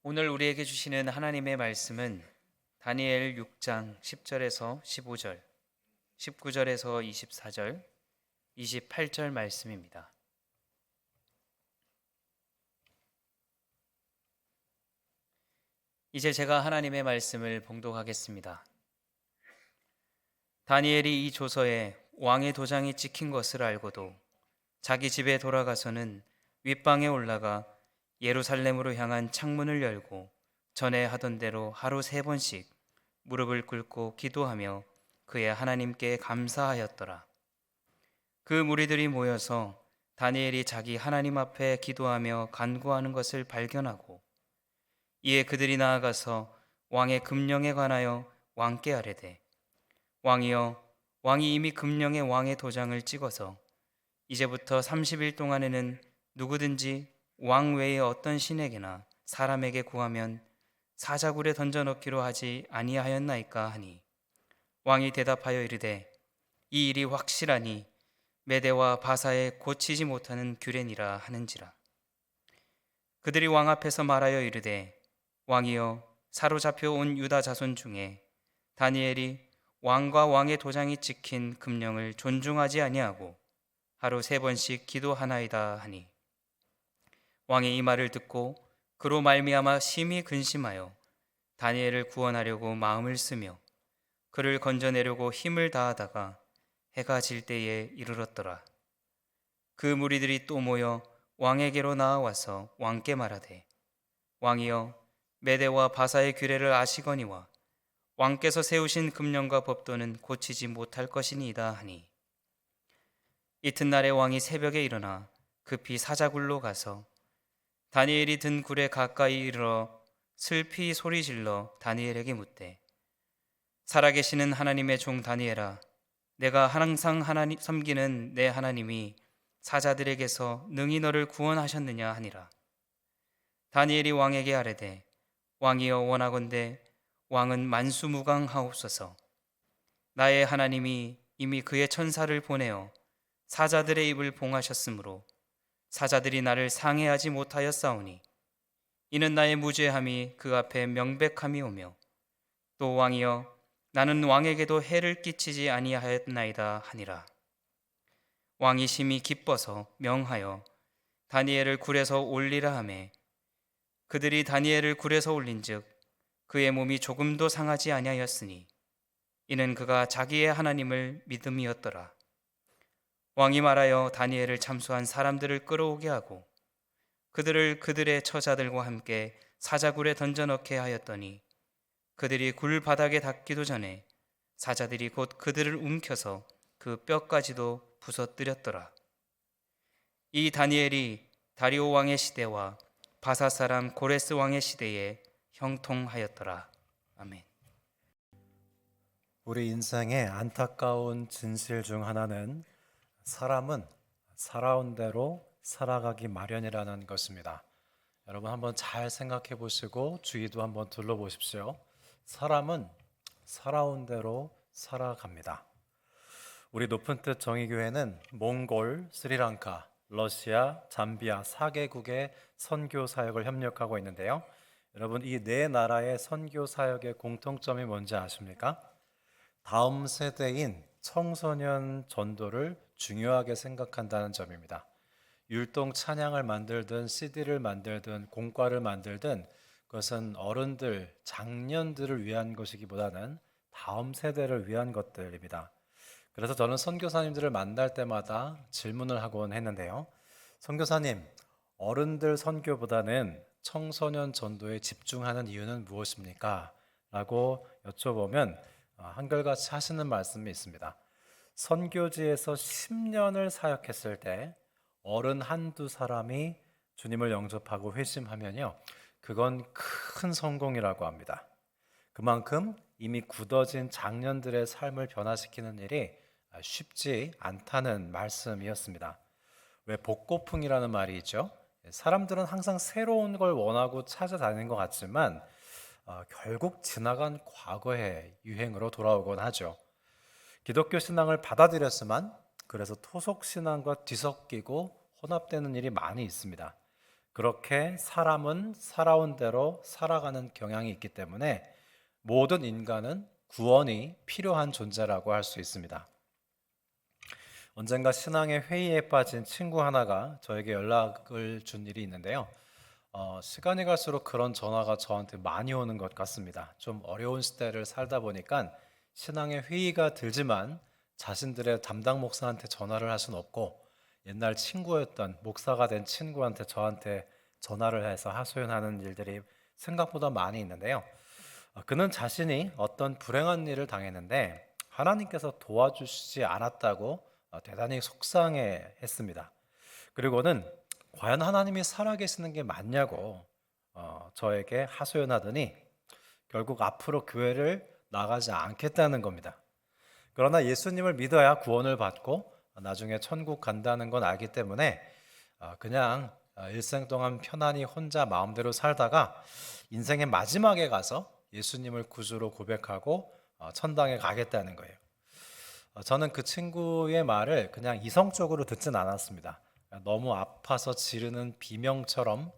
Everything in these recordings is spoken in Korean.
오늘 우리에게 주시는 하나님의 말씀은 다니엘 6장 10절에서 15절, 19절에서 24절, 28절 말씀입니다. 이제 제가 하나님의 말씀을 봉독하겠습니다. 다니엘이 이 조서에 왕의 도장이 찍힌 것을 알고도 자기 집에 돌아가서는 윗방에 올라가 예루살렘으로 향한 창문을 열고 전에 하던 대로 하루 3번씩 무릎을 꿇고 기도하며 그의 하나님께 감사하였더라. 그 무리들이 모여서 다니엘이 자기 하나님 앞에 기도하며 간구하는 것을 발견하고 이에 그들이 나아가서 왕의 금령에 관하여 왕께 아뢰되, 왕이여, 왕이 이미 금령에 왕의 도장을 찍어서 이제부터 30일 동안에는 누구든지 왕 외에 어떤 신에게나 사람에게 구하면 사자굴에 던져넣기로 하지 아니하였나이까 하니, 왕이 대답하여 이르되, 이 일이 확실하니 메대와 바사에 고치지 못하는 규례니라 하는지라. 그들이 왕 앞에서 말하여 이르되, 왕이여, 사로잡혀 온 유다 자손 중에 다니엘이 왕과 왕의 도장이 찍힌 금령을 존중하지 아니하고 하루 3번씩 기도하나이다 하니, 왕이 이 말을 듣고 그로 말미암아 심히 근심하여 다니엘을 구원하려고 마음을 쓰며 그를 건져내려고 힘을 다하다가 해가 질 때에 이르렀더라. 그 무리들이 또 모여 왕에게로 나아와서 왕께 말하되, 왕이여, 메대와 바사의 규례를 아시거니와 왕께서 세우신 금령과 법도는 고치지 못할 것이니이다 하니, 이튿날에 왕이 새벽에 일어나 급히 사자굴로 가서 다니엘이 든 굴에 가까이 이르러 슬피 소리질러 다니엘에게 묻되, 살아계시는 하나님의 종 다니엘아, 내가 항상 하나님 섬기는 내 하나님이 사자들에게서 능히 너를 구원하셨느냐 하니라. 다니엘이 왕에게 아뢰되, 왕이여, 원하건대 왕은 만수무강하옵소서. 나의 하나님이 이미 그의 천사를 보내어 사자들의 입을 봉하셨으므로 사자들이 나를 상해하지 못하였사오니, 이는 나의 무죄함이 그 앞에 명백함이 오며, 또 왕이여, 나는 왕에게도 해를 끼치지 아니하였나이다 하니라. 왕이 심히 기뻐서 명하여 다니엘을 굴에서 올리라 하매, 그들이 다니엘을 굴에서 올린즉 그의 몸이 조금도 상하지 아니하였으니 이는 그가 자기의 하나님을 믿음이었더라. 왕이 말하여 다니엘을 참수한 사람들을 끌어오게 하고 그들을 그들의 처자들과 함께 사자굴에 던져넣게 하였더니, 그들이 굴 바닥에 닿기도 전에 사자들이 곧 그들을 움켜서 그 뼈까지도 부서뜨렸더라. 이 다니엘이 다리오 왕의 시대와 바사 사람 고레스 왕의 시대에 형통하였더라. 아멘. 우리 인생의 안타까운 진실 중 하나는 사람은 살아온 대로 살아가기 마련이라는 것입니다. 여러분 한번 잘 생각해 보시고 주위도 한번 둘러보십시오. 사람은 살아온 대로 살아갑니다. 우리 높은 뜻 정의교회는 몽골, 스리랑카, 러시아, 잠비아 4개국의 선교 사역을 협력하고 있는데요. 여러분 이 네 나라의 선교 사역의 공통점이 뭔지 아십니까? 다음 세대인 청소년 전도를 중요하게 생각한다는 점입니다. 율동 찬양을 만들든 CD를 만들든 공과를 만들든 그것은 어른들, 장년들을 위한 것이기보다는 다음 세대를 위한 것들입니다. 그래서 저는 선교사님들을 만날 때마다 질문을 하곤 했는데요. 선교사님, 어른들 선교보다는 청소년 전도에 집중하는 이유는 무엇입니까? 라고 여쭤보면 한결같이 하시는 말씀이 있습니다. 선교지에서 10년을 사역했을 때 어른 한두 사람이 주님을 영접하고 회심하면요, 그건 큰 성공이라고 합니다. 그만큼 이미 굳어진 장년들의 삶을 변화시키는 일이 쉽지 않다는 말씀이었습니다. 왜 복고풍이라는 말이 있죠? 사람들은 항상 새로운 걸 원하고 찾아다니는 것 같지만 결국 지나간 과거의 유행으로 돌아오곤 하죠. 기독교 신앙을 받아들였지만 그래서 토속 신앙과 뒤섞이고 혼합되는 일이 많이 있습니다. 그렇게 사람은 살아온 대로 살아가는 경향이 있기 때문에 모든 인간은 구원이 필요한 존재라고 할 수 있습니다. 언젠가 신앙의 회의에 빠진 친구 하나가 저에게 연락을 준 일이 있는데요. 시간이 갈수록 그런 전화가 저한테 많이 오는 것 같습니다. 좀 어려운 시대를 살다 보니까 신앙의 회의가 들지만 자신들의 담당 목사한테 전화를 할 수는 없고 옛날 친구였던 목사가 된 친구한테 저한테 전화를 해서 하소연하는 일들이 생각보다 많이 있는데요. 그는 자신이 어떤 불행한 일을 당했는데 하나님께서 도와주시지 않았다고 대단히 속상해 했습니다. 그리고는 과연 하나님이 살아계시는 게 맞냐고 저에게 하소연하더니 결국 앞으로 교회를 나가지 않겠다는 겁니다. 그러나 예수님을 믿어야 구원을 받고 나중에 천국 간다는 건 알기 때문에 그냥 일생 동안 편안히 혼자 마음대로 살다가 인생의 마지막에 가서 예수님을 구주로 고백하고 천당에 가겠다는 거예요. 저는 그 친구의 말을 그냥 이성적으로 듣진 않았습니다. 너무 아파서 지르는 비명처럼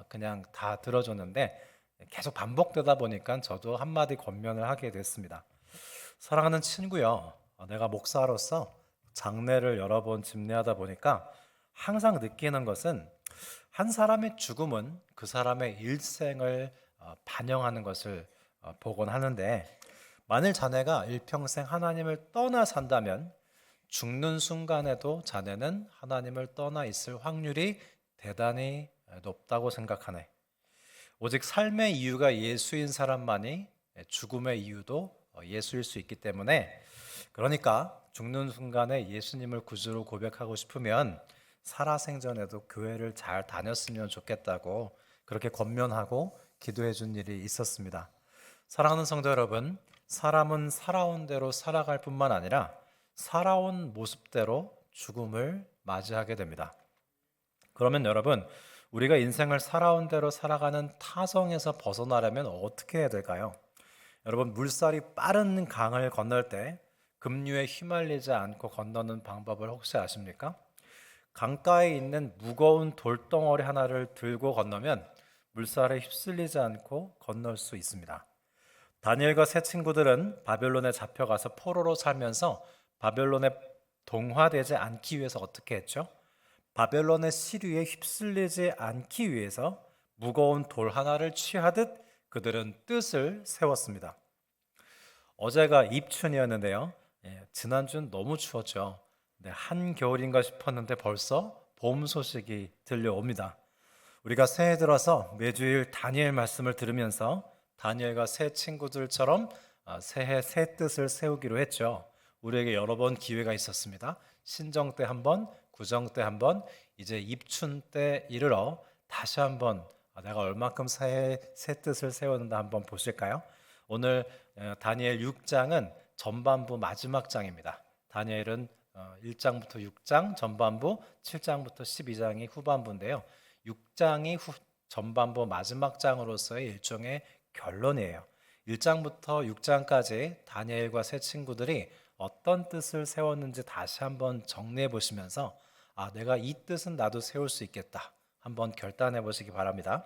그냥 다 들어줬는데 계속 반복되다 보니까 저도 한마디 권면을 하게 됐습니다. 사랑하는 친구요, 내가 목사로서 장례를 여러 번 집례하다 보니까 항상 느끼는 것은 한 사람의 죽음은 그 사람의 일생을 반영하는 것을 보곤 하는데 만일 자네가 일평생 하나님을 떠나 산다면 죽는 순간에도 자네는 하나님을 떠나 있을 확률이 대단히 높다고 생각하네. 오직 삶의 이유가 예수인 사람만이 죽음의 이유도 예수일 수 있기 때문에 그러니까 죽는 순간에 예수님을 구주로 고백하고 싶으면 살아생전에도 교회를 잘 다녔으면 좋겠다고 그렇게 권면하고 기도해 준 일이 있었습니다. 사랑하는 성도 여러분, 사람은 살아온 대로 살아갈 뿐만 아니라 살아온 모습대로 죽음을 맞이하게 됩니다. 그러면 여러분, 우리가 인생을 살아온 대로 살아가는 타성에서 벗어나려면 어떻게 해야 될까요? 여러분, 물살이 빠른 강을 건널 때 급류에 휘말리지 않고 건너는 방법을 혹시 아십니까? 강가에 있는 무거운 돌덩어리 하나를 들고 건너면 물살에 휩쓸리지 않고 건널 수 있습니다. 다니엘과 세 친구들은 바벨론에 잡혀가서 포로로 살면서 바벨론에 동화되지 않기 위해서 어떻게 했죠? 바벨론의 시류에 휩쓸리지 않기 위해서 무거운 돌 하나를 취하듯 그들은 뜻을 세웠습니다. 어제가 입춘이었는데요. 지난주는 너무 추웠죠. 한겨울인가 싶었는데 벌써 봄 소식이 들려옵니다. 우리가 새해 들어서 매주일 다니엘 말씀을 들으면서 다니엘과 새 친구들처럼 새해 새 뜻을 세우기로 했죠. 우리에게 여러 번 기회가 있었습니다. 신정 때 한 번, 구정 때 한 번, 이제 입춘 때 이르러 다시 한번 내가 얼마큼 새해 새 뜻을 세웠는가 한번 보실까요? 오늘 다니엘 6장은 전반부 마지막 장입니다. 다니엘은 1장부터 6장 전반부, 7장부터 12장이 후반부인데요. 6장이 전반부 마지막 장으로서의 일종의 결론이에요. 1장부터 6장까지 다니엘과 세 친구들이 어떤 뜻을 세웠는지 다시 한번 정리해 보시면서 내가 이 뜻은 나도 세울 수 있겠다. 한번 결단해 보시기 바랍니다.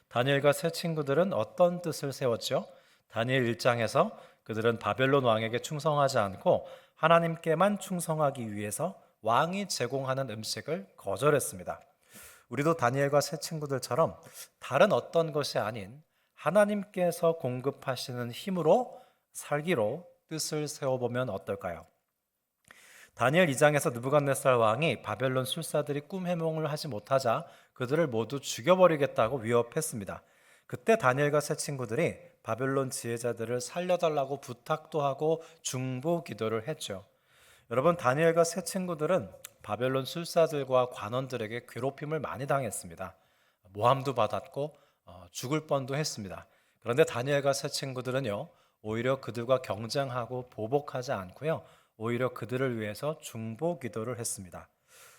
다니엘과 세 친구들은 어떤 뜻을 세웠죠? 다니엘 1장에서 그들은 바벨론 왕에게 충성하지 않고 하나님께만 충성하기 위해서 왕이 제공하는 음식을 거절했습니다. 우리도 다니엘과 새 친구들처럼 다른 어떤 것이 아닌 하나님께서 공급하시는 힘으로 살기로 뜻을 세워보면 어떨까요? 다니엘 2장에서 느부갓네살 왕이 바벨론 술사들이 꿈 해몽을 하지 못하자 그들을 모두 죽여버리겠다고 위협했습니다. 그때 다니엘과 새 친구들이 바벨론 지혜자들을 살려달라고 부탁도 하고 중보 기도를 했죠. 여러분, 다니엘과 새 친구들은 바벨론 술사들과 관원들에게 괴롭힘을 많이 당했습니다. 모함도 받았고 죽을 뻔도 했습니다. 그런데 다니엘과 새 친구들은요, 오히려 그들과 경쟁하고 보복하지 않고요, 오히려 그들을 위해서 중보 기도를 했습니다.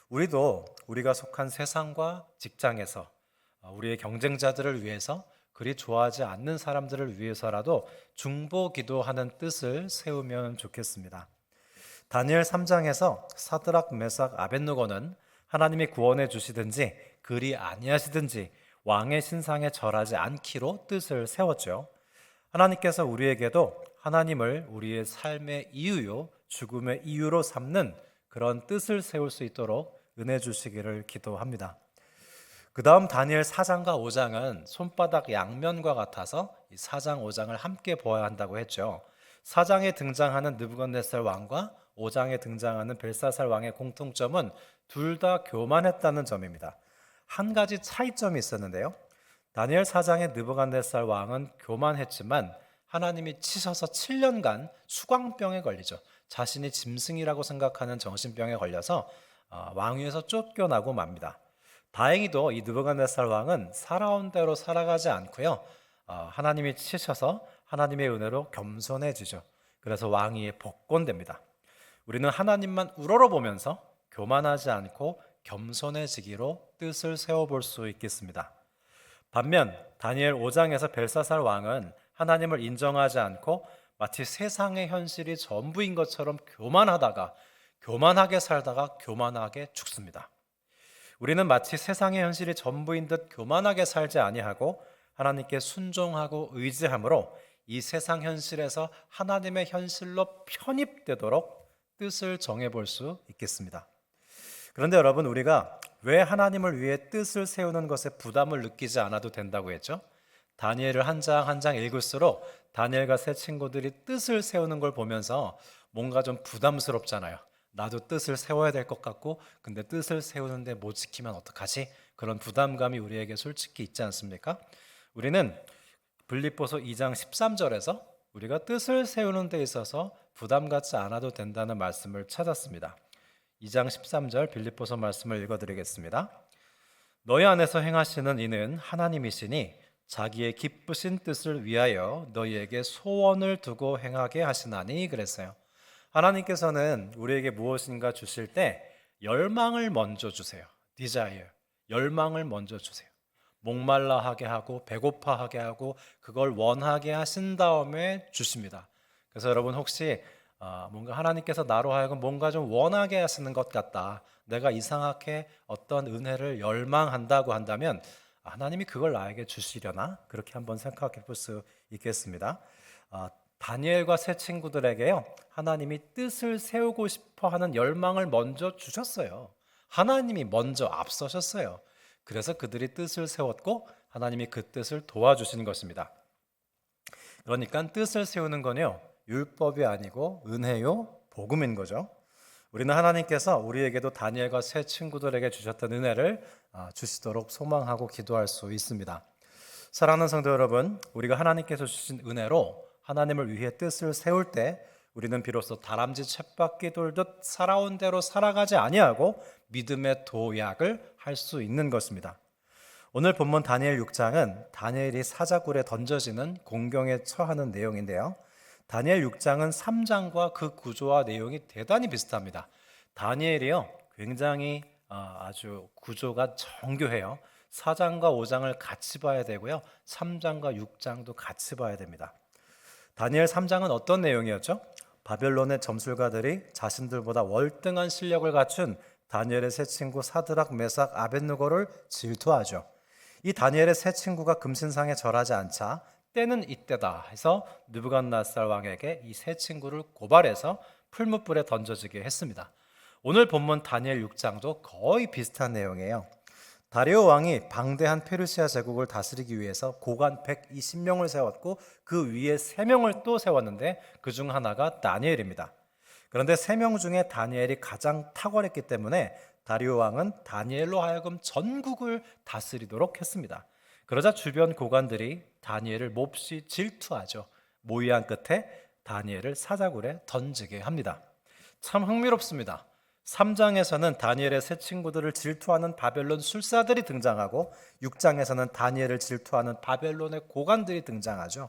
우리도 우리가 속한 세상과 직장에서 우리의 경쟁자들을 위해서 그리 좋아하지 않는 사람들을 위해서라도 중보 기도하는 뜻을 세우면 좋겠습니다. 다니엘 3장에서 사드락, 메삭, 아벳느고는 하나님이 구원해 주시든지 그리 아니하시든지 왕의 신상에 절하지 않기로 뜻을 세웠죠. 하나님께서 우리에게도 하나님을 우리의 삶의 이유요, 죽음의 이유로 삼는 그런 뜻을 세울 수 있도록 은혜 주시기를 기도합니다. 그 다음 다니엘 4장과 5장은 손바닥 양면과 같아서 이 4장, 5장을 함께 보아야 한다고 했죠. 4장에 등장하는 느부갓네살 왕과 5장에 등장하는 벨사살 왕의 공통점은 둘 다 교만했다는 점입니다. 한 가지 차이점이 있었는데요. 다니엘 4장의 느부갓네살 왕은 교만했지만 하나님이 치셔서 7년간 수광병에 걸리죠. 자신이 짐승이라고 생각하는 정신병에 걸려서 왕위에서 쫓겨나고 맙니다. 다행히도 이 느부갓네살 왕은 살아온 대로 살아가지 않고요. 하나님이 치셔서 하나님의 은혜로 겸손해지죠. 그래서 왕위에 복권됩니다. 우리는 하나님만 우러러보면서 교만하지 않고 겸손해지기로 뜻을 세워볼 수 있겠습니다. 반면 다니엘 5장에서 벨사살 왕은 하나님을 인정하지 않고 마치 세상의 현실이 전부인 것처럼 교만하게 살다가 교만하게 죽습니다. 우리는 마치 세상의 현실이 전부인 듯 교만하게 살지 아니하고 하나님께 순종하고 의지함으로 이 세상 현실에서 하나님의 현실로 편입되도록 뜻을 정해볼 수 있겠습니다. 그런데 여러분, 우리가 왜 하나님을 위해 뜻을 세우는 것에 부담을 느끼지 않아도 된다고 했죠? 다니엘을 한 장 한 장 읽을수록 다니엘과 세 친구들이 뜻을 세우는 걸 보면서 뭔가 좀 부담스럽잖아요. 나도 뜻을 세워야 될 것 같고, 근데 뜻을 세우는데 못 지키면 어떡하지? 그런 부담감이 우리에게 솔직히 있지 않습니까? 우리는 빌립보서 2장 13절에서 우리가 뜻을 세우는 데 있어서 부담 갖지 않아도 된다는 말씀을 찾았습니다. 2장 13절 빌립보서 말씀을 읽어드리겠습니다. 너희 안에서 행하시는 이는 하나님이시니 자기의 기쁘신 뜻을 위하여 너희에게 소원을 두고 행하게 하시나니 그랬어요. 하나님께서는 우리에게 무엇인가 주실 때 열망을 먼저 주세요. desire, 열망을 먼저 주세요. 목말라 하게 하고 배고파하게 하고 그걸 원하게 하신 다음에 주십니다. 그래서 여러분, 혹시 뭔가 하나님께서 나로 하여금 뭔가 좀 원하게 하시는 것 같다, 내가 이상하게 어떤 은혜를 열망한다고 한다면 하나님이 그걸 나에게 주시려나? 그렇게 한번 생각해 볼 수 있겠습니다. 다니엘과 세 친구들에게요, 하나님이 뜻을 세우고 싶어 하는 열망을 먼저 주셨어요. 하나님이 먼저 앞서셨어요. 그래서 그들이 뜻을 세웠고 하나님이 그 뜻을 도와주신 것입니다. 그러니까 뜻을 세우는 건요, 율법이 아니고 은혜요, 복음인 거죠. 우리는 하나님께서 우리에게도 다니엘과 세 친구들에게 주셨던 은혜를 주시도록 소망하고 기도할 수 있습니다. 사랑하는 성도 여러분, 우리가 하나님께서 주신 은혜로 하나님을 위해 뜻을 세울 때 우리는 비로소 다람쥐 쳇바퀴 돌듯 살아온 대로 살아가지 아니하고 믿음의 도약을 할 수 있는 것입니다. 오늘 본문 다니엘 6장은 다니엘이 사자굴에 던져지는 공경에 처하는 내용인데요. 다니엘 6장은 3장과 그 구조와 내용이 대단히 비슷합니다. 다니엘이요, 굉장히 아주 구조가 정교해요. 4장과 5장을 같이 봐야 되고요, 3장과 6장도 같이 봐야 됩니다. 다니엘 3장은 어떤 내용이었죠? 바벨론의 점술가들이 자신들보다 월등한 실력을 갖춘 다니엘의 세 친구 사드락, 메삭, 아벳느고를 질투하죠. 이 다니엘의 세 친구가 금신상에 절하지 않자 때는 이때다 해서 느부갓네살 왕에게 이 세 친구를 고발해서 풀무불에 던져지게 했습니다. 오늘 본문 다니엘 6장도 거의 비슷한 내용이에요. 다리오 왕이 방대한 페르시아 제국을 다스리기 위해서 고관 120명을 세웠고 그 위에 3명을 또 세웠는데 그 중 하나가 다니엘입니다. 그런데 3명 중에 다니엘이 가장 탁월했기 때문에 다리오 왕은 다니엘로 하여금 전국을 다스리도록 했습니다. 그러자 주변 고관들이 다니엘을 몹시 질투하죠. 모의한 끝에 다니엘을 사자굴에 던지게 합니다. 참 흥미롭습니다. 3장에서는 다니엘의 세 친구들을 질투하는 바벨론 술사들이 등장하고 6장에서는 다니엘을 질투하는 바벨론의 고관들이 등장하죠.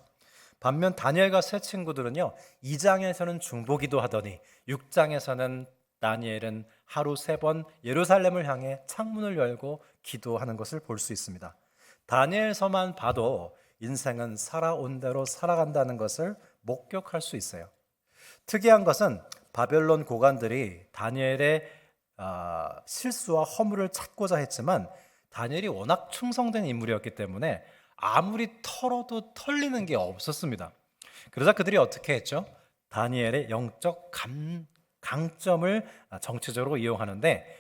반면 다니엘과 세 친구들은요, 2장에서는 중보기도 하더니 6장에서는 다니엘은 하루 3번 예루살렘을 향해 창문을 열고 기도하는 것을 볼 수 있습니다. 다니엘서만 봐도 인생은 살아온 대로 살아간다는 것을 목격할 수 있어요. 특이한 것은 바벨론 고관들이 다니엘의 실수와 허물을 찾고자 했지만 다니엘이 워낙 충성된 인물이었기 때문에 아무리 털어도 털리는 게 없었습니다. 그러자 그들이 어떻게 했죠? 다니엘의 영적 강점을 정치적으로 이용하는데,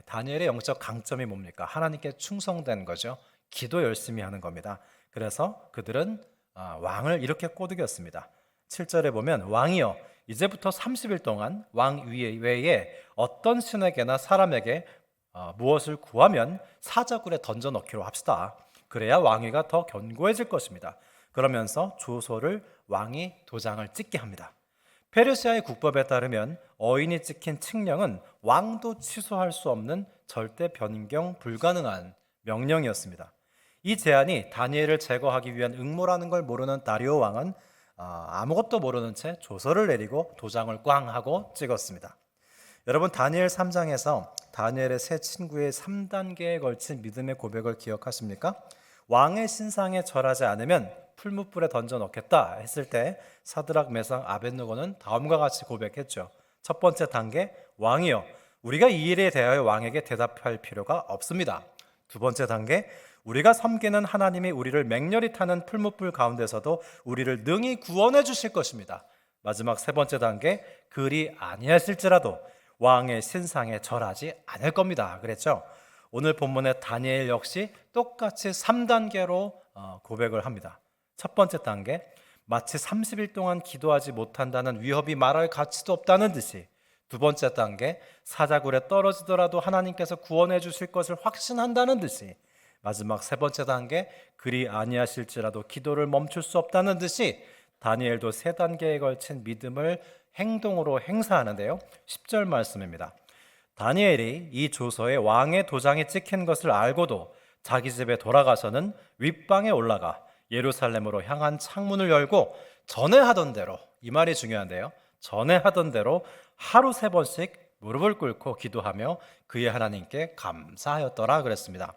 다니엘의 영적 강점이 뭡니까? 하나님께 충성된 거죠. 기도 열심히 하는 겁니다. 그래서 그들은 왕을 이렇게 꼬드겼습니다. 7절에 보면 왕이여 이제부터 30일 동안 왕 외에 어떤 신에게나 사람에게 무엇을 구하면 사자굴에 던져 넣기로 합시다. 그래야 왕위가 더 견고해질 것입니다. 그러면서 조서를 왕이 도장을 찍게 합니다. 페르시아의 국법에 따르면 어인이 찍힌 칙령은 왕도 취소할 수 없는 절대 변경 불가능한 명령이었습니다. 이 제안이 다니엘을 제거하기 위한 응모라는 걸 모르는 다리오 왕은 아무것도 모르는 채 조서를 내리고 도장을 꽝 하고 찍었습니다. 여러분, 다니엘 3장에서 다니엘의 세 친구의 3단계에 걸친 믿음의 고백을 기억하십니까? 왕의 신상에 절하지 않으면 풀무불에 던져 넣겠다 했을 때 사드락, 메삭, 아벳느고는 다음과 같이 고백했죠. 첫 번째 단계, 왕이여 우리가 이 일에 대하여 왕에게 대답할 필요가 없습니다. 두 번째 단계, 우리가 섬기는 하나님이 우리를 맹렬히 타는 풀무불 가운데서도 우리를 능히 구원해 주실 것입니다. 마지막 세 번째 단계, 그리 아니했을지라도 왕의 신상에 절하지 않을 겁니다. 그랬죠? 오늘 본문의 다니엘 역시 똑같이 3단계로 고백을 합니다. 첫 번째 단계, 마치 30일 동안 기도하지 못한다는 위협이 말할 가치도 없다는 듯이. 두 번째 단계, 사자굴에 떨어지더라도 하나님께서 구원해 주실 것을 확신한다는 듯이. 마지막 세 번째 단계, 그리 아니하실지라도 기도를 멈출 수 없다는 듯이 다니엘도 세 단계에 걸친 믿음을 행동으로 행사하는데요. 10절 말씀입니다. 다니엘이 이 조서에 왕의 도장이 찍힌 것을 알고도 자기 집에 돌아가서는 윗방에 올라가 예루살렘으로 향한 창문을 열고 전에 하던 대로, 이 말이 중요한데요, 전에 하던 대로 하루 3번씩 무릎을 꿇고 기도하며 그의 하나님께 감사하였더라 그랬습니다.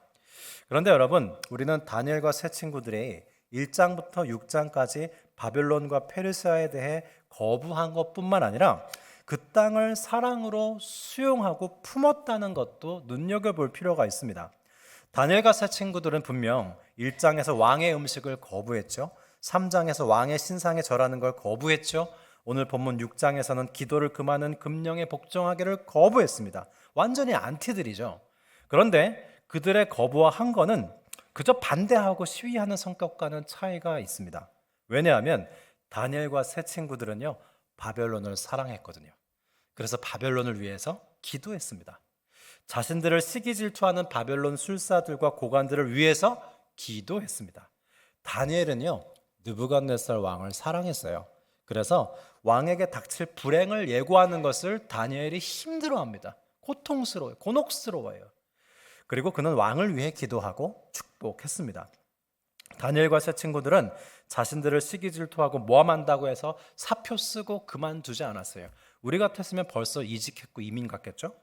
그런데 여러분, 우리는 다니엘과 세 친구들이 1장부터 6장까지 바벨론과 페르시아에 대해 거부한 것뿐만 아니라 그 땅을 사랑으로 수용하고 품었다는 것도 눈여겨볼 필요가 있습니다. 다니엘과 세 친구들은 분명 1장에서 왕의 음식을 거부했죠. 3장에서 왕의 신상에 절하는 걸 거부했죠. 오늘 본문 6장에서는 기도를 금하는 금령에 복종하기를 거부했습니다. 완전히 안티들이죠. 그런데 그들의 거부와 한 거는 그저 반대하고 시위하는 성격과는 차이가 있습니다. 왜냐하면 다니엘과 세 친구들은요, 바벨론을 사랑했거든요. 그래서 바벨론을 위해서 기도했습니다. 자신들을 시기 질투하는 바벨론 술사들과 고관들을 위해서 기도했습니다. 다니엘은요, 느부갓네살 왕을 사랑했어요. 그래서 왕에게 닥칠 불행을 예고하는 것을 다니엘이 힘들어합니다. 고통스러워요. 곤혹스러워요. 그리고 그는 왕을 위해 기도하고 축복했습니다. 다니엘과 세 친구들은 자신들을 시기 질투하고 모함한다고 해서 사표 쓰고 그만두지 않았어요. 우리 같았으면 벌써 이직했고 이민 갔겠죠?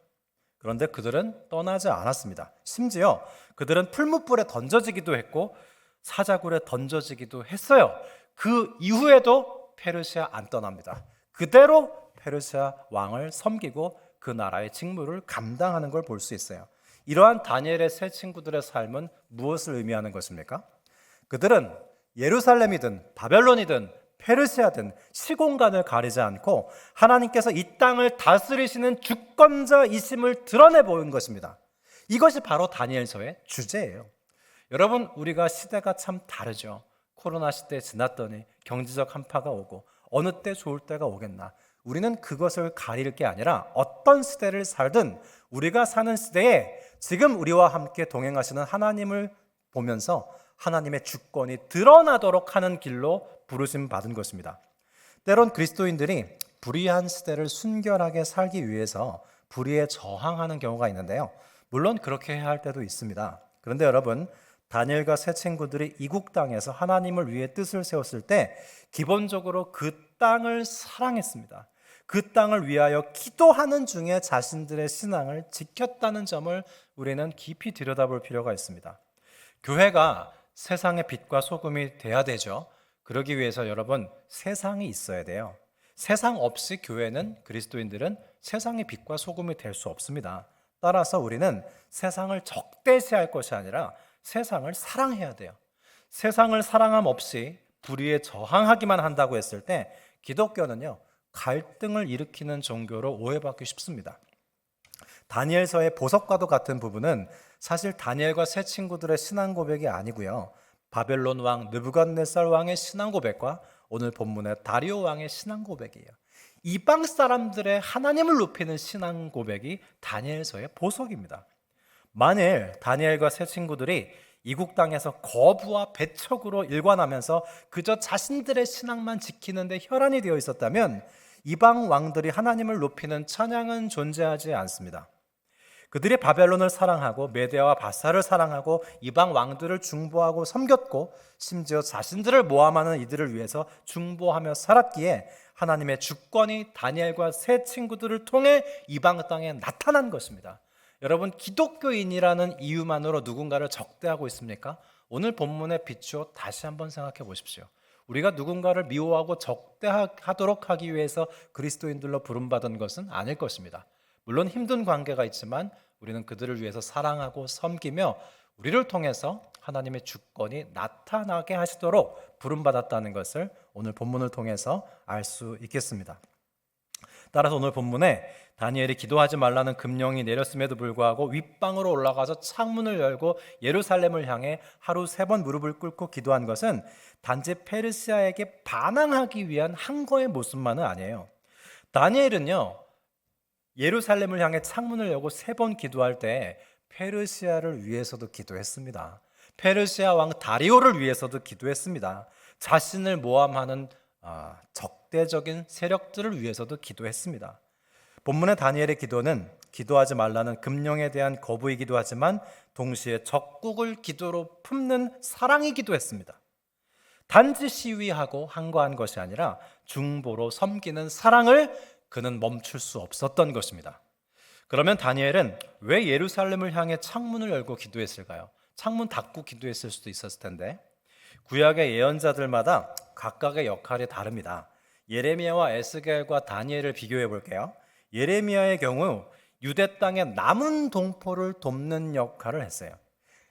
그런데 그들은 떠나지 않았습니다. 심지어 그들은 풀무불에 던져지기도 했고 사자굴에 던져지기도 했어요. 그 이후에도 페르시아 안 떠납니다. 그대로 페르시아 왕을 섬기고 그 나라의 직무를 감당하는 걸 볼 수 있어요. 이러한 다니엘의 세 친구들의 삶은 무엇을 의미하는 것입니까? 그들은 예루살렘이든 바벨론이든 페르시아든 시공간을 가리지 않고 하나님께서 이 땅을 다스리시는 주권자이심을 드러내 보인 것입니다. 이것이 바로 다니엘서의 주제예요. 여러분, 우리가 시대가 참 다르죠. 코로나 시대 지났더니 경제적 한파가 오고 어느 때 좋을 때가 오겠나. 우리는 그것을 가릴 게 아니라 어떤 시대를 살든 우리가 사는 시대에 지금 우리와 함께 동행하시는 하나님을 보면서 하나님의 주권이 드러나도록 하는 길로 부르심 받은 것입니다. 때론 그리스도인들이 불의한 시대를 순결하게 살기 위해서 불의에 저항하는 경우가 있는데요. 물론 그렇게 해야 할 때도 있습니다. 그런데 여러분, 다니엘과 세 친구들이 이국 땅에서 하나님을 위해 뜻을 세웠을 때 기본적으로 그 땅을 사랑했습니다. 그 땅을 위하여 기도하는 중에 자신들의 신앙을 지켰다는 점을 우리는 깊이 들여다볼 필요가 있습니다. 교회가 세상의 빛과 소금이 돼야 되죠. 그러기 위해서 여러분, 세상이 있어야 돼요. 세상 없이 교회는, 그리스도인들은 세상의 빛과 소금이 될 수 없습니다. 따라서 우리는 세상을 적대시할 것이 아니라 세상을 사랑해야 돼요. 세상을 사랑함 없이 불의에 저항하기만 한다고 했을 때 기독교는요, 갈등을 일으키는 종교로 오해받기 쉽습니다. 다니엘서의 보석과도 같은 부분은 사실 다니엘과 세 친구들의 신앙 고백이 아니고요, 바벨론 왕 느부갓네살 왕의 신앙 고백과 오늘 본문의 다리오 왕의 신앙 고백이에요. 이방 사람들의 하나님을 높이는 신앙 고백이 다니엘서의 보석입니다. 만일 다니엘과 세 친구들이 이국 땅에서 거부와 배척으로 일관하면서 그저 자신들의 신앙만 지키는데 혈안이 되어 있었다면 이방 왕들이 하나님을 높이는 찬양은 존재하지 않습니다. 그들이 바벨론을 사랑하고 메대아와 바사를 사랑하고 이방 왕들을 중보하고 섬겼고 심지어 자신들을 모함하는 이들을 위해서 중보하며 살았기에 하나님의 주권이 다니엘과 세 친구들을 통해 이방 땅에 나타난 것입니다. 여러분, 기독교인이라는 이유만으로 누군가를 적대하고 있습니까? 오늘 본문에 비추어 다시 한번 생각해 보십시오. 우리가 누군가를 미워하고 적대하도록 하기 위해서 그리스도인들로 부름받은 것은 아닐 것입니다. 물론 힘든 관계가 있지만 우리는 그들을 위해서 사랑하고 섬기며 우리를 통해서 하나님의 주권이 나타나게 하시도록 부름받았다는 것을 오늘 본문을 통해서 알 수 있겠습니다. 따라서 오늘 본문에 다니엘이 기도하지 말라는 금령이 내렸음에도 불구하고 윗방으로 올라가서 창문을 열고 예루살렘을 향해 하루 3번 무릎을 꿇고 기도한 것은 단지 페르시아에게 반항하기 위한 항거의 모습만은 아니에요. 다니엘은요, 예루살렘을 향해 창문을 열고 3번 기도할 때 페르시아를 위해서도 기도했습니다. 페르시아 왕 다리오를 위해서도 기도했습니다. 자신을 모함하는 적대적인 세력들을 위해서도 기도했습니다. 본문의 다니엘의 기도는 기도하지 말라는 금령에 대한 거부이기도 하지만 동시에 적국을 기도로 품는 사랑이기도 했습니다. 단지 시위하고 항거한 것이 아니라 중보로 섬기는 사랑을 그는 멈출 수 없었던 것입니다. 그러면 다니엘은 왜 예루살렘을 향해 창문을 열고 기도했을까요? 창문 닫고 기도했을 수도 있었을 텐데. 구약의 예언자들마다 각각의 역할이 다릅니다. 예레미야와 에스겔과 다니엘을 비교해 볼게요. 예레미야의 경우 유대 땅의 남은 동포를 돕는 역할을 했어요.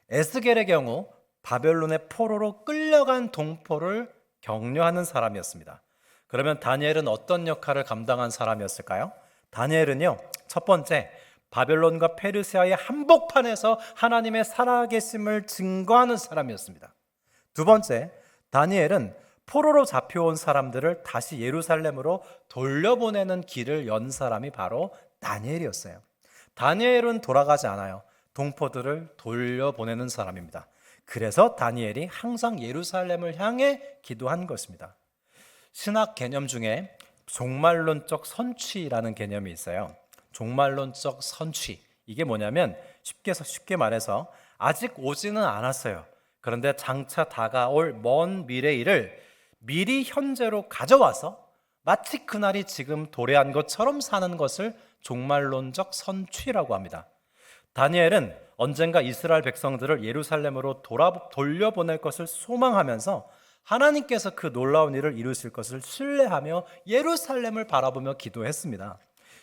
에스겔의 경우 바벨론의 포로로 끌려간 동포를 격려하는 사람이었습니다. 그러면 다니엘은 어떤 역할을 감당한 사람이었을까요? 다니엘은요, 첫 번째, 바벨론과 페르시아의 한복판에서 하나님의 살아계심을 증거하는 사람이었습니다. 두 번째, 다니엘은 포로로 잡혀온 사람들을 다시 예루살렘으로 돌려보내는 길을 연 사람이 바로 다니엘이었어요. 다니엘은 돌아가지 않아요. 동포들을 돌려보내는 사람입니다. 그래서 다니엘이 항상 예루살렘을 향해 기도한 것입니다. 신학 개념 중에 종말론적 선취라는 개념이 있어요. 종말론적 선취, 이게 뭐냐면 쉽게 말해서 아직 오지는 않았어요. 그런데 장차 다가올 먼 미래 일을 미리 현재로 가져와서 마치 그날이 지금 도래한 것처럼 사는 것을 종말론적 선취라고 합니다. 다니엘은 언젠가 이스라엘 백성들을 예루살렘으로 돌려보낼 것을 소망하면서 하나님께서 그 놀라운 일을 이루실 것을 신뢰하며 예루살렘을 바라보며 기도했습니다.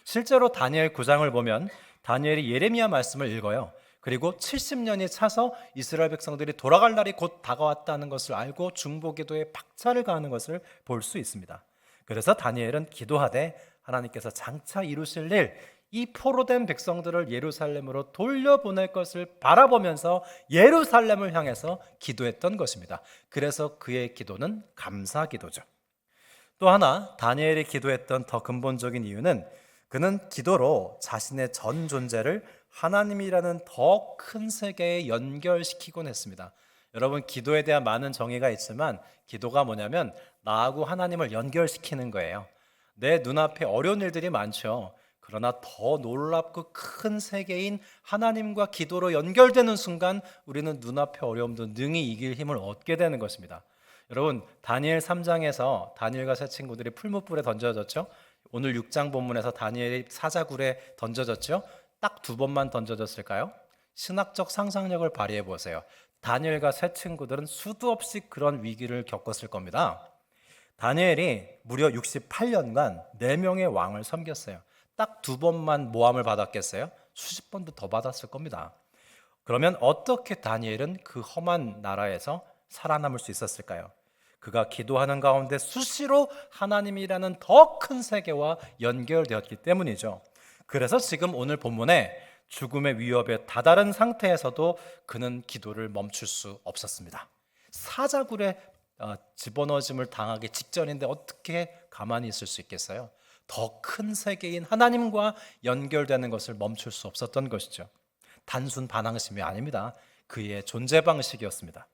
실제로 다니엘 9장을 보면 다니엘이 예레미야 말씀을 읽어요. 그리고 70년이 차서 이스라엘 백성들이 돌아갈 날이 곧 다가왔다는 것을 알고 중보기도에 박차를 가하는 것을 볼 수 있습니다. 그래서 다니엘은 기도하되 하나님께서 장차 이루실 일, 이 포로된 백성들을 예루살렘으로 돌려보낼 것을 바라보면서 예루살렘을 향해서 기도했던 것입니다. 그래서 그의 기도는 감사 기도죠. 또 하나 다니엘이 기도했던 더 근본적인 이유는 그는 기도로 자신의 전 존재를 하나님이라는 더 큰 세계에 연결시키곤 했습니다. 여러분, 기도에 대한 많은 정의가 있지만 기도가 뭐냐면 나하고 하나님을 연결시키는 거예요. 내 눈앞에 어려운 일들이 많죠. 그러나 더 놀랍고 큰 세계인 하나님과 기도로 연결되는 순간 우리는 눈앞의 어려움도 능히 이길 힘을 얻게 되는 것입니다. 여러분, 다니엘 3장에서 다니엘과 세 친구들이 풀무불에 던져졌죠. 오늘 6장 본문에서 다니엘이 사자굴에 던져졌죠. 딱 2번만 던져졌을까요? 신학적 상상력을 발휘해 보세요. 다니엘과 세 친구들은 수도 없이 그런 위기를 겪었을 겁니다. 다니엘이 무려 68년간 4명의 왕을 섬겼어요. 딱 2번만 모함을 받았겠어요? 수십 번도 더 받았을 겁니다. 그러면 어떻게 다니엘은 그 험한 나라에서 살아남을 수 있었을까요? 그가 기도하는 가운데 수시로 하나님이라는 더 큰 세계와 연결되었기 때문이죠. 그래서 지금 오늘 본문에 죽음의 위협에 다다른 상태에서도 그는 기도를 멈출 수 없었습니다. 사자굴에 집어넣어짐을 당하기 직전인데 어떻게 가만히 있을 수 있겠어요? 더 큰 세계인 하나님과 연결되는 것을 멈출 수 없었던 것이죠. 단순 반항심이 아닙니다. 그의 존재 방식이었습니다.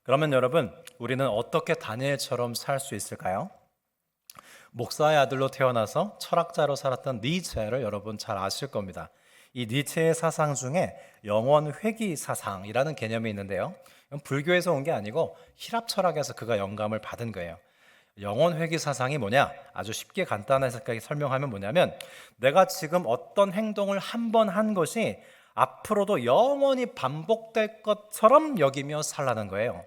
그러면 여러분, 우리는 어떻게 다니엘처럼 살 수 있을까요? 목사의 아들로 태어나서 철학자로 살았던 니체를 여러분 잘 아실 겁니다. 이 니체의 사상 중에 영원 회귀 사상이라는 개념이 있는데요. 이건 불교에서 온 게 아니고 히랍 철학에서 그가 영감을 받은 거예요. 영원 회귀 사상이 뭐냐? 아주 쉽게 간단하게 설명하면 뭐냐면, 내가 지금 어떤 행동을 한 번 한 것이 앞으로도 영원히 반복될 것처럼 여기며 살라는 거예요.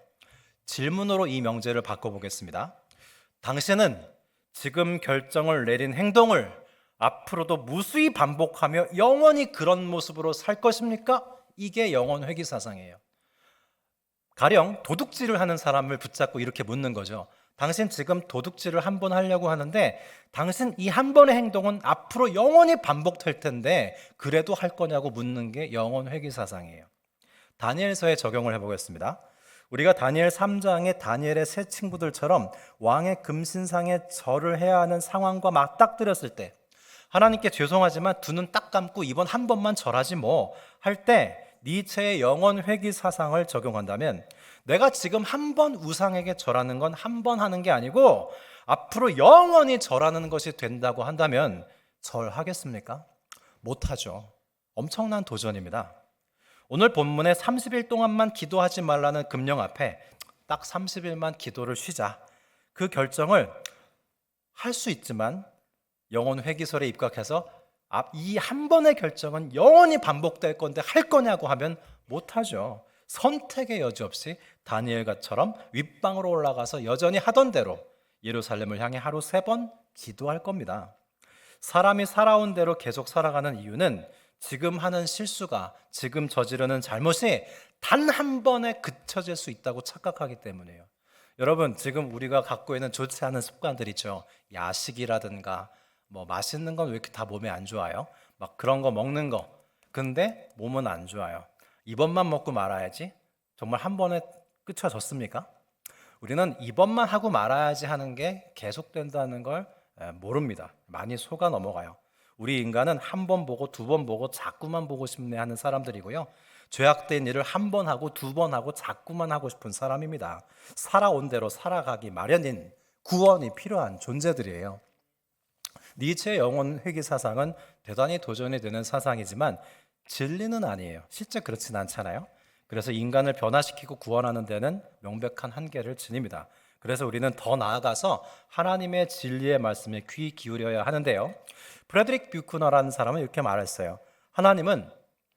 질문으로 이 명제를 바꿔보겠습니다. 당신은 지금 결정을 내린 행동을 앞으로도 무수히 반복하며 영원히 그런 모습으로 살 것입니까? 이게 영원 회귀 사상이에요. 가령 도둑질을 하는 사람을 붙잡고 이렇게 묻는 거죠. 당신 지금 도둑질을 한 번 하려고 하는데 당신 이 한 번의 행동은 앞으로 영원히 반복될 텐데 그래도 할 거냐고 묻는 게 영원 회귀 사상이에요. 다니엘서에 적용을 해보겠습니다. 우리가 다니엘 3장의 다니엘의 세 친구들처럼 왕의 금신상에 절을 해야 하는 상황과 맞닥뜨렸을 때, 하나님께 죄송하지만 두 눈 딱 감고 이번 한 번만 절하지 뭐 할 때 니체의 영원 회귀 사상을 적용한다면, 내가 지금 한 번 우상에게 절하는 건 한 번 하는 게 아니고 앞으로 영원히 절하는 것이 된다고 한다면 절하겠습니까? 못하죠. 엄청난 도전입니다. 오늘 본문에 30일 동안만 기도하지 말라는 금령 앞에 딱 30일만 기도를 쉬자, 그 결정을 할 수 있지만 영원 회귀설에 입각해서 이 한 번의 결정은 영원히 반복될 건데 할 거냐고 하면 못하죠. 선택의 여지 없이 다니엘처럼 윗방으로 올라가서 여전히 하던 대로 예루살렘을 향해 하루 3번 기도할 겁니다. 사람이 살아온 대로 계속 살아가는 이유는 지금 하는 실수가, 지금 저지르는 잘못이 단 한 번에 그쳐질 수 있다고 착각하기 때문이에요. 여러분, 지금 우리가 갖고 있는 좋지 않은 습관들 있죠. 야식이라든가 뭐 맛있는 건 왜 이렇게 다 몸에 안 좋아요? 막 그런 거 먹는 거. 근데 몸은 안 좋아요. 이번만 먹고 말아야지. 정말 한 번에 그쳐졌습니까? 우리는 이번만 하고 말아야지 하는 게 계속된다는 걸 모릅니다. 많이 속아 넘어가요. 우리 인간은 한 번 보고 두 번 보고 자꾸만 보고 싶네 하는 사람들이고요. 죄악된 일을 한 번 하고 두 번 하고 자꾸만 하고 싶은 사람입니다. 살아온 대로 살아가기 마련인 구원이 필요한 존재들이에요. 니체의 영원 회귀 사상은 대단히 도전이 되는 사상이지만 진리는 아니에요. 실제 그렇진 않잖아요. 그래서 인간을 변화시키고 구원하는 데는 명백한 한계를 지닙니다. 그래서 우리는 더 나아가서 하나님의 진리의 말씀에 귀 기울여야 하는데요. 프레드릭 뷰크너라는 사람은 이렇게 말했어요. 하나님은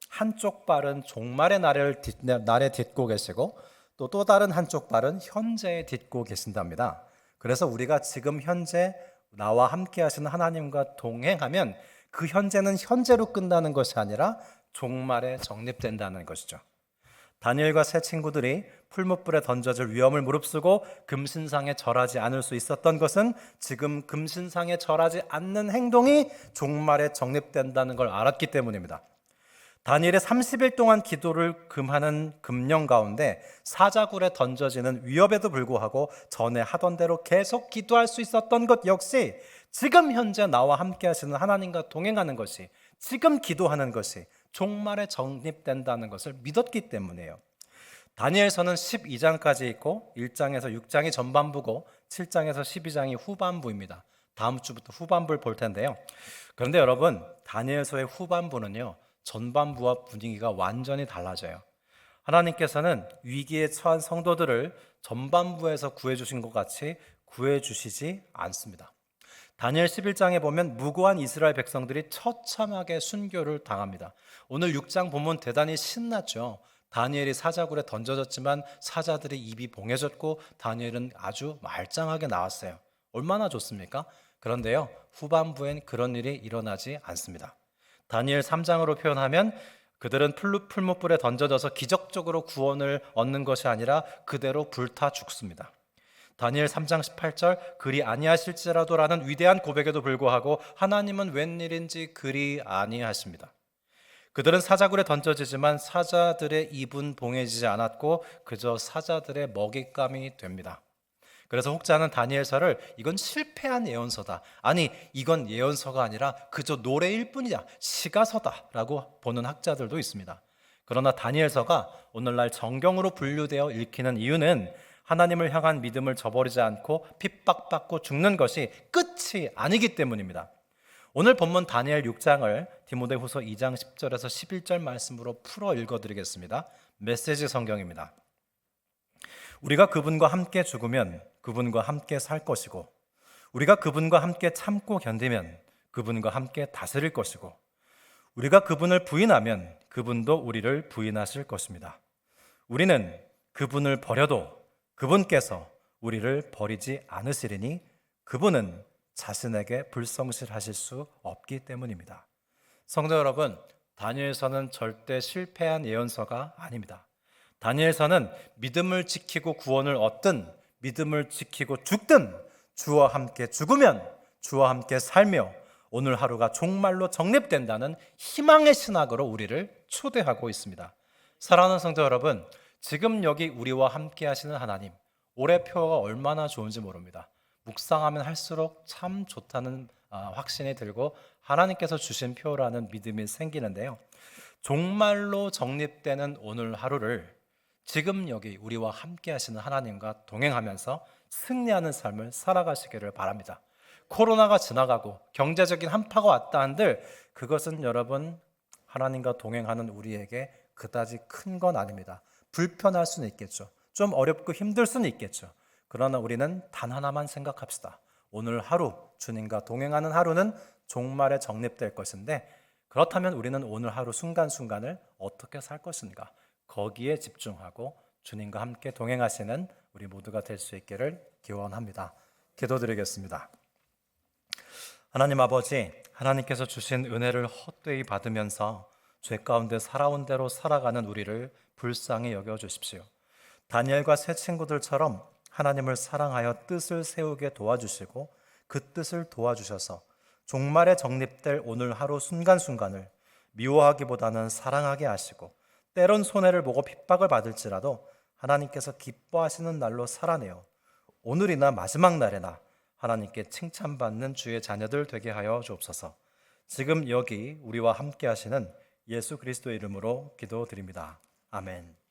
한쪽 발은 종말의 날에 딛고 계시고 또 다른 한쪽 발은 현재에 딛고 계신답니다. 그래서 우리가 지금 현재 나와 함께 하시는 하나님과 동행하면 그 현재는 현재로 끝나는 것이 아니라 종말에 정립된다는 것이죠. 다니엘과 세 친구들이 풀무불에 던져질 위험을 무릅쓰고 금신상에 절하지 않을 수 있었던 것은 지금 금신상에 절하지 않는 행동이 종말에 정립된다는 걸 알았기 때문입니다. 다니엘의 30일 동안 기도를 금하는 금령 가운데 사자굴에 던져지는 위협에도 불구하고 전에 하던 대로 계속 기도할 수 있었던 것 역시 지금 현재 나와 함께 하시는 하나님과 동행하는 것이, 지금 기도하는 것이 종말에 정립된다는 것을 믿었기 때문이에요. 다니엘서는 12장까지 있고 1장에서 6장이 전반부고 7장에서 12장이 후반부입니다. 다음 주부터 후반부를 볼 텐데요. 그런데 여러분, 다니엘서의 후반부는요, 전반부와 분위기가 완전히 달라져요. 하나님께서는 위기에 처한 성도들을 전반부에서 구해주신 것 같이 구해주시지 않습니다. 다니엘 11장에 보면 무고한 이스라엘 백성들이 처참하게 순교를 당합니다. 오늘 6장 보면 대단히 신났죠. 다니엘이 사자굴에 던져졌지만 사자들의 입이 봉해졌고 다니엘은 아주 말짱하게 나왔어요. 얼마나 좋습니까? 그런데요, 후반부엔 그런 일이 일어나지 않습니다. 다니엘 3장으로 표현하면 그들은 풀무불에 던져져서 기적적으로 구원을 얻는 것이 아니라 그대로 불타 죽습니다. 다니엘 3장 18절 그리 아니하실지라도라는 위대한 고백에도 불구하고 하나님은 웬일인지 그리 아니하십니다. 그들은 사자굴에 던져지지만 사자들의 입은 봉해지지 않았고 그저 사자들의 먹잇감이 됩니다. 그래서 혹자는 다니엘서를 이건 실패한 예언서다. 아니 이건 예언서가 아니라 그저 노래일 뿐이야. 시가서다라고 보는 학자들도 있습니다. 그러나 다니엘서가 오늘날 정경으로 분류되어 읽히는 이유는 하나님을 향한 믿음을 저버리지 않고 핍박받고 죽는 것이 끝이 아니기 때문입니다. 오늘 본문 다니엘 6장을 디모데후서 2장 10절에서 11절 말씀으로 풀어 읽어드리겠습니다. 메시지 성경입니다. 우리가 그분과 함께 죽으면 그분과 함께 살 것이고 우리가 그분과 함께 참고 견디면 그분과 함께 다스릴 것이고 우리가 그분을 부인하면 그분도 우리를 부인하실 것입니다. 우리는 그분을 버려도 그분께서 우리를 버리지 않으시리니 그분은 자신에게 불성실하실 수 없기 때문입니다. 성도 여러분, 다니엘서는 절대 실패한 예언서가 아닙니다. 다니엘서는 믿음을 지키고 구원을 얻든 믿음을 지키고 죽든 주와 함께 죽으면 주와 함께 살며 오늘 하루가 종말로 정립된다는 희망의 신학으로 우리를 초대하고 있습니다. 사랑하는 성도 여러분, 지금 여기 우리와 함께 하시는 하나님, 올해 표가 얼마나 좋은지 모릅니다. 묵상하면 할수록 참 좋다는 확신이 들고 하나님께서 주신 표라는 믿음이 생기는데요. 종말로 정립되는 오늘 하루를 지금 여기 우리와 함께 하시는 하나님과 동행하면서 승리하는 삶을 살아가시기를 바랍니다. 코로나가 지나가고 경제적인 한파가 왔다 한들 그것은 여러분 하나님과 동행하는 우리에게 그다지 큰 건 아닙니다. 불편할 수는 있겠죠. 좀 어렵고 힘들 수는 있겠죠. 그러나 우리는 단 하나만 생각합시다. 오늘 하루 주님과 동행하는 하루는 종말에 정립될 것인데 그렇다면 우리는 오늘 하루 순간순간을 어떻게 살 것인가 거기에 집중하고 주님과 함께 동행하시는 우리 모두가 될 수 있기를 기원합니다. 기도드리겠습니다. 하나님 아버지, 하나님께서 주신 은혜를 헛되이 받으면서 죄 가운데 살아온 대로 살아가는 우리를 불쌍히 여겨주십시오. 다니엘과 세 친구들처럼 하나님을 사랑하여 뜻을 세우게 도와주시고 그 뜻을 도와주셔서 종말에 정립될 오늘 하루 순간순간을 미워하기보다는 사랑하게 하시고 때론 손해를 보고 핍박을 받을지라도 하나님께서 기뻐하시는 날로 살아내어 오늘이나 마지막 날에나 하나님께 칭찬받는 주의 자녀들 되게 하여 주옵소서. 지금 여기 우리와 함께 하시는 예수 그리스도의 이름으로 기도드립니다. 아멘.